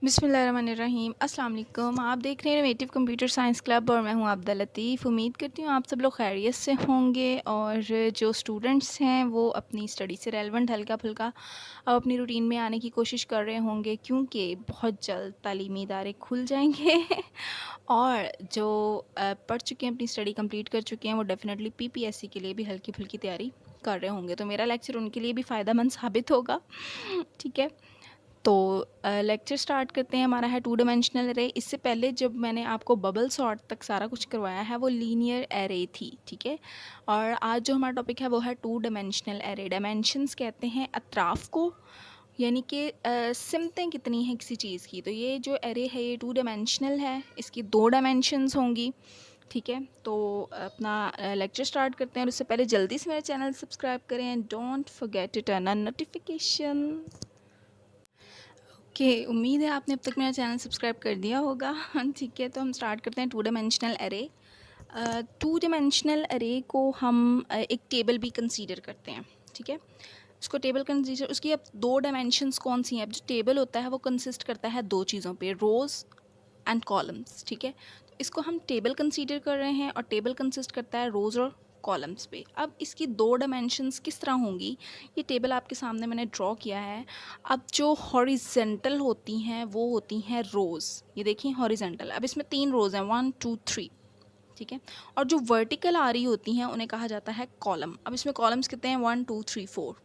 बिस्मिल्लाहिर्रहमानिर्रहीम। अस्सलाम वालेकुम। आप देख रहे हैं नेटिव कंप्यूटर साइंस क्लब और मैं हूं अब्दुल लतीफ़। उम्मीद करती हूँ आप सब लोग खैरियत से होंगे और जो स्टूडेंट्स हैं वो अपनी स्टडी से रेलेवेंट हल्का फुल्का अब अपनी रूटीन में आने की कोशिश कर रहे होंगे, क्योंकि बहुत जल्द तालीमी इदारे खुल जाएंगे और जो पढ़ चुके हैं, अपनी स्टडी कंप्लीट कर चुके हैं, वो डेफ़िनेटली पीपीएससी के लिए भी हल्की फुल्की तैयारी कर रहे होंगे। तो मेरा लेक्चर उनके लिए भी फ़ायदेमंद साबित होगा। ठीक है, तो लेक्चर स्टार्ट करते हैं। हमारा है टू डायमेंशनल एरे। इससे पहले जब मैंने आपको बबल सॉर्ट तक सारा कुछ करवाया है वो लीनियर एरे थी, ठीक है। और आज जो हमारा टॉपिक है वो है टू डायमेंशनल एरे। डायमेंशंस कहते हैं अतराफ़ को, यानी कि सिमतें कितनी हैं किसी चीज़ की। तो ये जो एरे है ये टू डायमेंशनल है, इसकी दो डायमेंशंस होंगी, ठीक है। तो अपना लेक्चर स्टार्ट करते हैं और उससे पहले जल्दी से मेरे चैनल सब्सक्राइब करें and don't forget to turn on notification. Okay, उम्मीद है आपने अब तक मेरा चैनल सब्सक्राइब कर दिया होगा। ठीक है, तो हम स्टार्ट करते हैं two dimensional array. Two dimensional array को हम एक टेबल भी कंसीडर करते हैं, ठीक है। उसको टेबल कंसीडर, उसकी अब दो डायमेंशंस कौन सी हैं। अब जो टेबल होता है वो कंसिस्ट करता है दो चीज़ों पे, रोज़ एंड कॉलम्स, ठीक है। तो इसको हम टेबल कंसीडर कर रहे हैं और टेबल कंसिस्ट करता है रोज़ और कॉलम्स पे। अब इसकी दो डायमेंशंस किस तरह होंगी, ये टेबल आपके सामने मैंने ड्रॉ किया है। अब जो हॉरिजेंटल होती हैं वो होती हैं रोज़, ये देखिए हॉरिजेंटल। अब इसमें तीन रोज़ हैं, 1 2 3, ठीक है। और जो वर्टिकल आ रही होती हैं उन्हें कहा जाता है कॉलम। अब इसमें कॉलम्स कितने हैं, 1 2 3 4,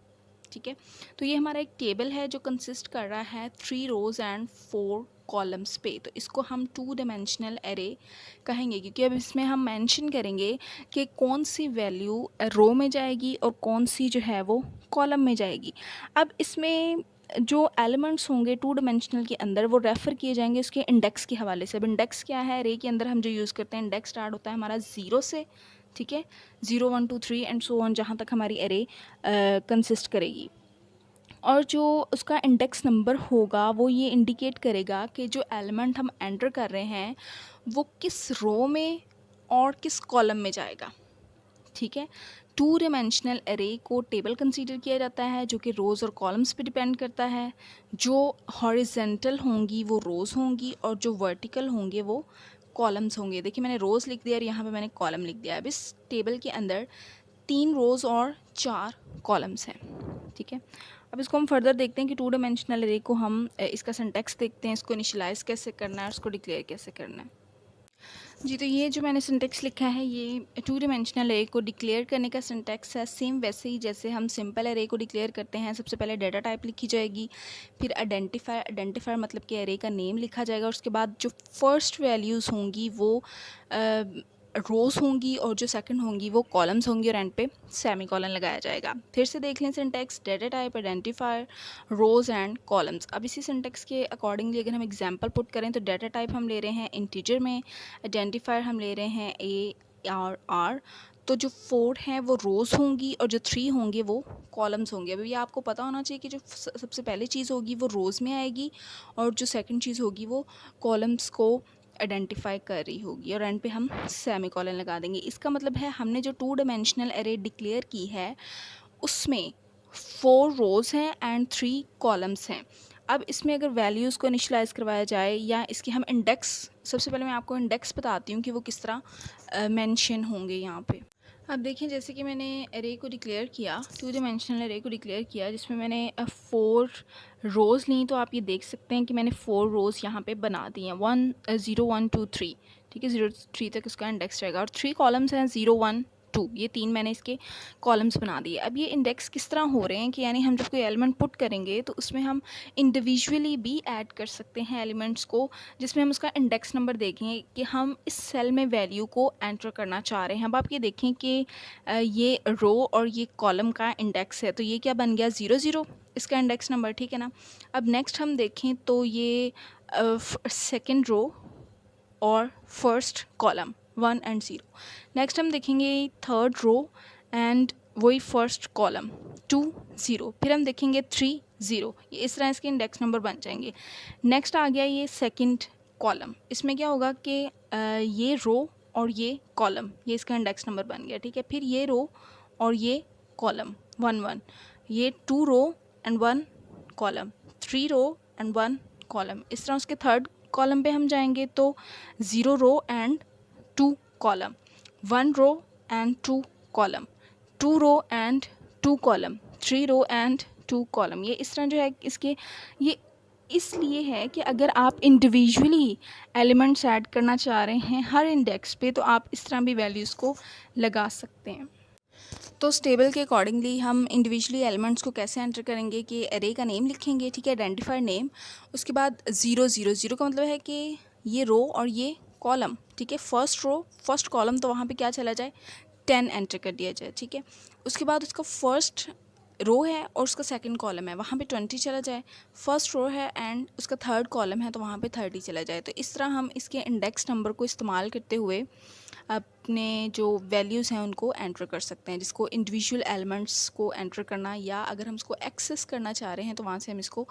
ठीक है। तो ये हमारा एक टेबल है जो कंसिस्ट कर रहा है 3 रोज़ एंड 4 कॉलम्स पे। तो इसको हम टू डायमेंशनल एरे कहेंगे, क्योंकि अब इसमें हम मेंशन करेंगे कि कौन सी वैल्यू रो में जाएगी और कौन सी जो है वो कॉलम में जाएगी। अब इसमें जो एलिमेंट्स होंगे टू डायमेंशनल के अंदर वो रेफ़र किए जाएंगे उसके इंडेक्स के हवाले से। अब इंडेक्स क्या है, एरे के अंदर हम जो यूज़ करते हैं, इंडेक्स स्टार्ट होता है हमारा 0 से, ठीक है। 0 1 2 3 एंड सो ऑन, जहाँ तक हमारी एरे कंसिस्ट करेगी। और जो उसका इंडेक्स नंबर होगा वो ये इंडिकेट करेगा कि जो एलिमेंट हम एंटर कर रहे हैं वो किस रो में और किस कॉलम में जाएगा, ठीक है। टू डायमेंशनल एरे को टेबल कंसीडर किया जाता है जो कि रोज़ और कॉलम्स पे डिपेंड करता है। जो हॉरिजेंटल होंगी वो रोज़ होंगी और जो वर्टिकल होंगे वो कॉलम्स होंगे। देखिए मैंने रोज़ लिख दिया और यहाँ पे मैंने कॉलम लिख दिया। अब इस टेबल के अंदर 3 रोज़ और 4 कॉलम्स हैं, ठीक है। अब इसको हम फर्दर देखते हैं कि टू डायमेंशनल एरे को हम इसका सिंटैक्स देखते हैं, इसको इनिशियलाइज़ कैसे करना है और उसको डिक्लेयर कैसे करना है। जी, तो ये जो मैंने सिंटैक्स लिखा है ये टू डायमेंशनल एरे को डिक्लेयर करने का सिंटैक्स है, सेम वैसे ही जैसे हम सिंपल एरे को डिक्लेयर करते हैं। सबसे पहले डाटा टाइप लिखी जाएगी, फिर आइडेंटिफायर मतलब कि एरे का नेम लिखा जाएगा। उसके बाद जो फर्स्ट वैल्यूज़ होंगी वो रोज़ होंगी और जो सेकंड होंगी वो कॉलम्स होंगी और एंड पे सेमीकोलन लगाया जाएगा। फिर से देख लें syntax, data type, identifier, rows and columns. अब इसी सिंटैक्स के अकॉर्डिंगली अगर हम एग्जांपल पुट करें तो डाटा टाइप हम ले रहे हैं इंटीजर में, आइडेंटिफायर हम ले रहे हैं ए और आर। तो जो 4 हैं वो रोज़ होंगी और जो 3 होंगे वो कॉलम्स होंगे। अब ये आपको पता होना चाहिए कि जो सबसे पहले चीज़ होगी वो रोज़ में आएगी और जो सेकंड चीज़ होगी वो कॉलम्स को आइडेंटिफाई कर रही होगी और एंड पे हम सेमीकोलन लगा देंगे। इसका मतलब है हमने जो टू डायमेंशनल एरे डिक्लेयर की है उसमें 4 रोज़ हैं एंड 3 कॉलम्स हैं। अब इसमें अगर वैल्यूज़ को इनिशियलाइज़ करवाया जाए या इसके हम इंडेक्स, सबसे पहले मैं आपको इंडेक्स बताती हूँ कि वो किस तरह मेंशन होंगे यहाँ पे। अब देखिए जैसे कि मैंने एरे को डिक्लेयर किया, टू डायमेंशनल एरे को डिक्लेयर किया जिसमें मैंने 4 रोज़ ली। तो आप ये देख सकते हैं कि मैंने 4 रोज़ यहाँ पे बना दी हैं, 0 1 2 3, ठीक है। 0 3 तक इसका इंडेक्स रहेगा और 3 कॉलम्स हैं, 0 1 2, ये 3 मैंने इसके कॉलम्स बना दिए। अब ये इंडेक्स किस तरह हो रहे हैं कि यानी हम जब कोई एलिमेंट पुट करेंगे तो उसमें हम इंडिविजुअली भी ऐड कर सकते हैं एलिमेंट्स को, जिसमें हम उसका इंडेक्स नंबर देखेंगे कि हम इस सेल में वैल्यू को एंटर करना चाह रहे हैं। अब आप ये देखें कि ये रो और ये कॉलम का इंडेक्स है, तो ये क्या बन गया, 0 0 इसका इंडेक्स नंबर, ठीक है ना। अब नेक्स्ट हम देखें तो ये सेकेंड रो और फर्स्ट कॉलम 1 एंड 0। नेक्स्ट हम देखेंगे थर्ड रो एंड वही फर्स्ट कॉलम 2 0। फिर हम देखेंगे 3 0, ये इस तरह इसके इंडेक्स नंबर बन जाएंगे। नेक्स्ट आ गया ये सेकंड कॉलम, इसमें क्या होगा कि ये रो और ये कॉलम, ये इसका इंडेक्स नंबर बन गया, ठीक है। फिर ये रो और ये कॉलम 1 1, ये 2 row and 1 column, 3 row and 1 column. इस तरह उसके थर्ड कॉलम पे हम जाएंगे तो 0 row and 2 column, 1 row and 2 column, 2 row and 2 column, 3 row and 2 column. ये इस तरह जो है इसके ये इसलिए है कि अगर आप इंडिविजुअली एलिमेंट्स ऐड करना चाह रहे हैं हर इंडेक्स पे तो आप इस तरह भी वैल्यूज़ को लगा सकते हैं। तो इस टेबल के अकॉर्डिंगली हम इंडिविजुअली एलिमेंट्स को कैसे एंटर करेंगे कि एरे का नेम लिखेंगे, ठीक है, आइडेंटिफायर नेम, उसके बाद 0 0 0 का मतलब है कि ये रो और ये कॉलम, ठीक है, फर्स्ट रो फर्स्ट कॉलम तो वहाँ पे क्या चला जाए 10 एंटर कर दिया जाए, ठीक है। उसके बाद उसका फर्स्ट रो है और उसका सेकंड कॉलम है वहाँ पे 20 चला जाए, फर्स्ट रो है एंड उसका थर्ड कॉलम है तो वहाँ पे 30 चला जाए। तो इस तरह हम इसके इंडेक्स नंबर को इस्तेमाल करते हुए अपने जो वैल्यूज़ हैं उनको एंटर कर सकते हैं, जिसको इंडिविजुअल एलिमेंट्स को एंटर करना या अगर हम इसको एक्सेस करना चाह रहे हैं तो वहाँ से हम इसको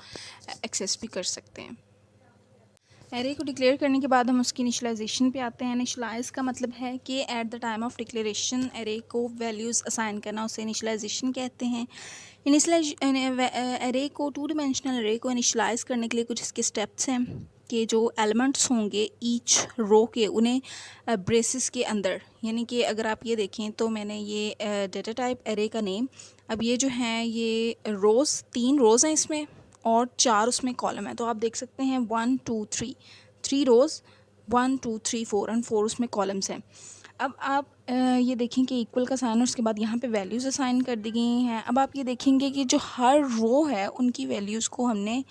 एक्सेस भी कर सकते हैं। एरे को डिक्लेयर करने के बाद हम उसकी इनिशियलाइजेशन पे आते हैं। इनिशियलाइज का मतलब है कि at the time of declaration array को वैल्यूज़ असाइन करना, उसे इनिशियलाइजेशन कहते हैं। इनिशियलाइज एरे को टू डिमेंशनल एरे को इनिशियलाइज करने के लिए कुछ इसके स्टेप्स हैं कि जो एलिमेंट्स होंगे ईच रो के उन्हें ब्रेसेस के अंदर, यानी कि अगर आप ये देखें तो मैंने ये डेटा टाइप एरे का नेम, अब ये जो हैं ये रोज़ 3 रोज़ हैं इसमें और 4 उसमें कॉलम है, तो आप देख सकते हैं 1 2 3 रोज़, 1 2 3 4 एंड 4 उसमें कॉलम्स हैं। अब आप ये देखें कि इक्वल का साइन और उसके बाद यहाँ पे वैल्यूज़ असाइन कर दी गई हैं। अब आप ये देखेंगे कि जो हर रो है उनकी वैल्यूज़ को हमने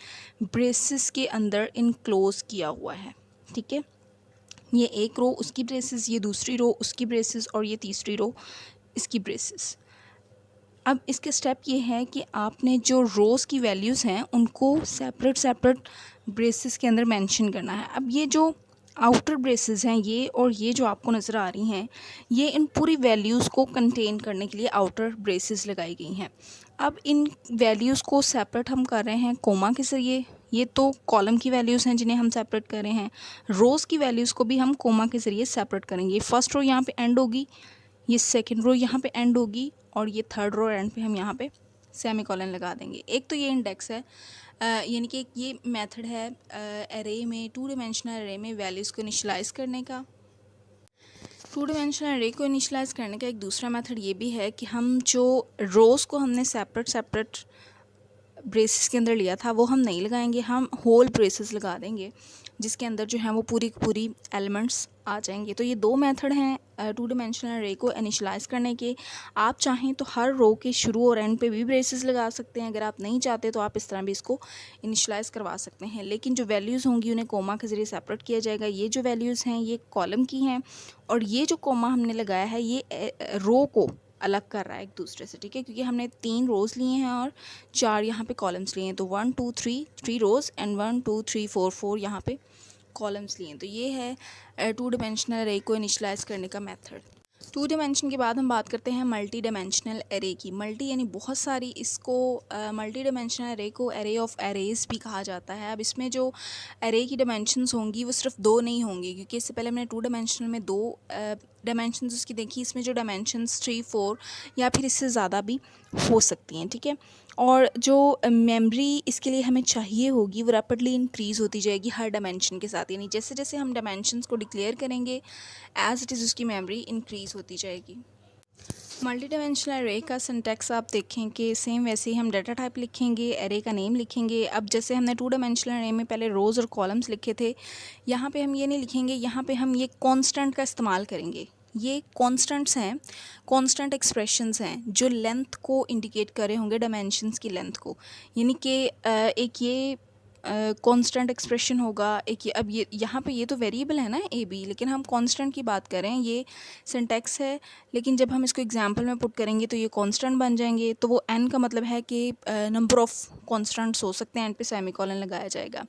ब्रेसेस के अंदर इनक्लोज किया हुआ है, ठीक है। ये एक रो उसकी ब्रेसेस, ये दूसरी रो उसकी ब्रेसेस और ये तीसरी रो इसकी ब्रेसेस। अब इसके स्टेप ये है कि आपने जो रोज़ की वैल्यूज़ हैं उनको सेपरेट ब्रेसेस के अंदर मेंशन करना है। अब ये जो आउटर ब्रेसेस हैं ये और ये जो आपको नज़र आ रही हैं ये इन पूरी वैल्यूज़ को कंटेन करने के लिए आउटर ब्रेसेस लगाई गई हैं। अब इन वैल्यूज़ को सेपरेट हम कर रहे हैं कोमा के ज़रिए। ये तो कॉलम की वैल्यूज़ हैं जिन्हें हम सेपरेट कर रहे हैं, रोज़ की वैल्यूज़ को भी हम कोमा के ज़रिए सेपरेट करेंगे। फर्स्ट रो यहाँ पे एंड होगी, ये सेकंड रो यहाँ पे एंड होगी और ये थर्ड रो एंड पे हम यहाँ पे सेमीकोलन लगा देंगे। एक तो ये इंडेक्स है, यानी कि ये मेथड है एरे में, टू डिमेंशनल एरे में वैल्यूज़ को इनिशियलाइज़ करने का। टू डिमेंशनल एरे को इनिशियलाइज़ करने का एक दूसरा मेथड ये भी है कि हम जो रोज़ को हमने सेपरेट ब्रेसेस के अंदर लिया था वो हम नहीं लगाएंगे, हम होल ब्रेसेस लगा देंगे जिसके अंदर जो है वो पूरी की पूरी एलिमेंट्स आ जाएंगे। तो ये दो मेथड हैं टू डिमेंशनल एरे को इनिशियलाइज़ करने के। आप चाहें तो हर रो के शुरू और एंड पे भी ब्रेसेस लगा सकते हैं, अगर आप नहीं चाहते तो आप इस तरह भी इसको इनिशियलाइज़ करवा सकते हैं। लेकिन जो वैल्यूज़ होंगी उन्हें कोमा के ज़रिए सेपरेट किया जाएगा। ये जो वैल्यूज़ हैं ये कॉलम की हैं और ये जो कोमा हमने लगाया है ये रो को अलग कर रहा है एक दूसरे से, ठीक है, क्योंकि हमने 3 रोज़ लिए हैं और 4 यहाँ पे कॉलम्स लिए हैं। तो 1 2 3 रोज़ एंड 1 2 3 4 यहाँ पे कॉलम्स लिए हैं। तो ये है टू डिमेंशनल एरे को इनिशियलाइज़ करने का मेथड। टू डिमेंशन के बाद हम बात करते हैं मल्टी डिमेंशनल एरे की। मल्टी यानी बहुत सारी, इसको मल्टी डिमेंशनल एरे को एरे ऑफ एरेज़ भी कहा जाता है। अब इसमें जो एरे की डिमेंशंस होंगी वो सिर्फ 2 नहीं होंगी, क्योंकि इससे पहले हमने टू डिमेंशनल में 2 डायमेंशंस उसकी देखी, इसमें जो डायमेंशंस 3 4 या फिर इससे ज़्यादा भी हो सकती हैं, ठीक है। और जो मेमोरी इसके लिए हमें चाहिए होगी वो रैपिडली इंक्रीज़ होती जाएगी हर डायमेंशन के साथ, यानी जैसे जैसे हम डायमेंशंस को डिक्लेयर करेंगे एज इट इज़ उसकी मेमोरी इंक्रीज़ होती जाएगी। मल्टी डायमेंशनल एरे का सिंटैक्स आप देखें कि सेम वैसे ही हम डाटा टाइप लिखेंगे, एरे का नेम लिखेंगे। अब जैसे हमने टू डायमेंशनल एरे में पहले रोज़ और कॉलम्स लिखे थे, यहाँ पे हम ये नहीं लिखेंगे, यहाँ पे हम ये कांस्टेंट का इस्तेमाल करेंगे। ये कांस्टेंट्स हैं, कांस्टेंट एक्सप्रेशंस हैं जो लेंथ को इंडिकेट कर रहे होंगे, डायमेंशंस की लेंथ को, यानी कि एक ये कांस्टेंट एक्सप्रेशन होगा, एक ये, अब ये यहाँ पे ये तो वेरिएबल है ना ए बी, लेकिन हम कांस्टेंट की बात कर रहे हैं, ये सिंटैक्स है, लेकिन जब हम इसको एग्जांपल में पुट करेंगे तो ये कांस्टेंट बन जाएंगे। तो वो एन का मतलब है कि नंबर ऑफ़ कांस्टेंट्स हो सकते हैं, एन पे सेमीकोलन लगाया जाएगा।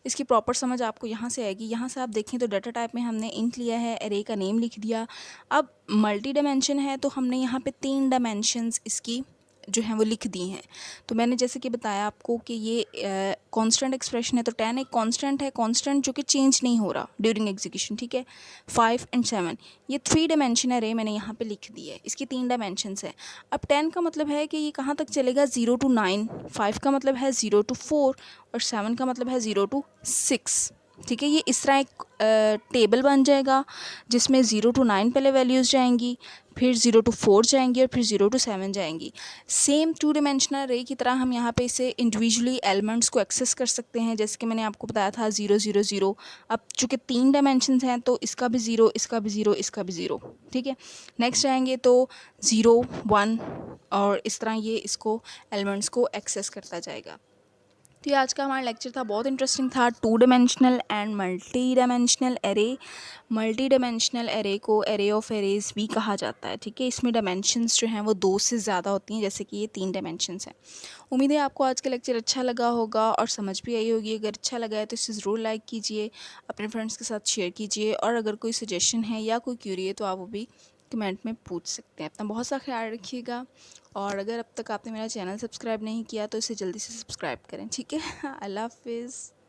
इसकी प्रॉपर समझ आपको यहाँ से आएगी। यहाँ से आप देखें तो डाटा टाइप में हमने इंट लिया है, एरे का नेम लिख दिया। अब मल्टी डायमेंशन है तो हमने यहाँ पे 3 डायमेंशंस इसकी जो हैं वो लिख दी हैं। तो मैंने जैसे कि बताया आपको कि ये कांस्टेंट एक्सप्रेशन है, तो 10 एक कांस्टेंट है, कांस्टेंट जो कि चेंज नहीं हो रहा ड्यूरिंग एग्जीक्यूशन, ठीक है। 5 एंड 7 ये 3 डायमेंशन अरे मैंने यहाँ पे लिख दी है, इसकी 3 डायमेंशंस है। अब 10 का मतलब है कि ये कहाँ तक चलेगा, 0 to 9, 5 का मतलब है 0 to 4 और 7 का मतलब है 0 to 6, ठीक है। ये इस तरह एक टेबल बन जाएगा जिसमें 0 to 9 पहले वैल्यूज़ जाएंगी, फिर 0 to 4 जाएंगी और फिर 0 to 7 जाएंगी। सेम 2 डिमेंशनल रे की तरह हम यहाँ पे इसे इंडिविजुअली एलिमेंट्स को एक्सेस कर सकते हैं, जैसे कि मैंने आपको बताया था 0 0 0। अब चूँकि 3 डायमेंशंस हैं तो इसका भी 0, इसका भी 0, इसका भी 0, ठीक है। नेक्स्ट जाएंगे तो 0 1 और इस तरह ये इसको एलिमेंट्स को एक्सेस करता जाएगा। तो ये आज का हमारा लेक्चर था, बहुत इंटरेस्टिंग था। 2 dimensional and multi dimensional array. Multi dimensional array को एरे ऑफ एरेज भी कहा जाता है, ठीक है। इसमें डायमेंशंस जो हैं वो 2 से ज़्यादा होती हैं, जैसे कि ये 3 डायमेंशंस हैं। उम्मीद है आपको आज का लेक्चर अच्छा लगा होगा और समझ भी आई होगी। अगर अच्छा लगा है तो इसे ज़रूर लाइक कीजिए, अपने फ्रेंड्स के साथ शेयर कीजिए, और अगर कोई सजेशन है या कोई क्यूरी है तो आप वो भी कमेंट में पूछ सकते हैं। अपना बहुत सा ख्याल रखिएगा, और अगर अब तक आपने मेरा चैनल सब्सक्राइब नहीं किया तो इसे जल्दी से सब्सक्राइब करें, ठीक है। अल्लाह हाफिज़।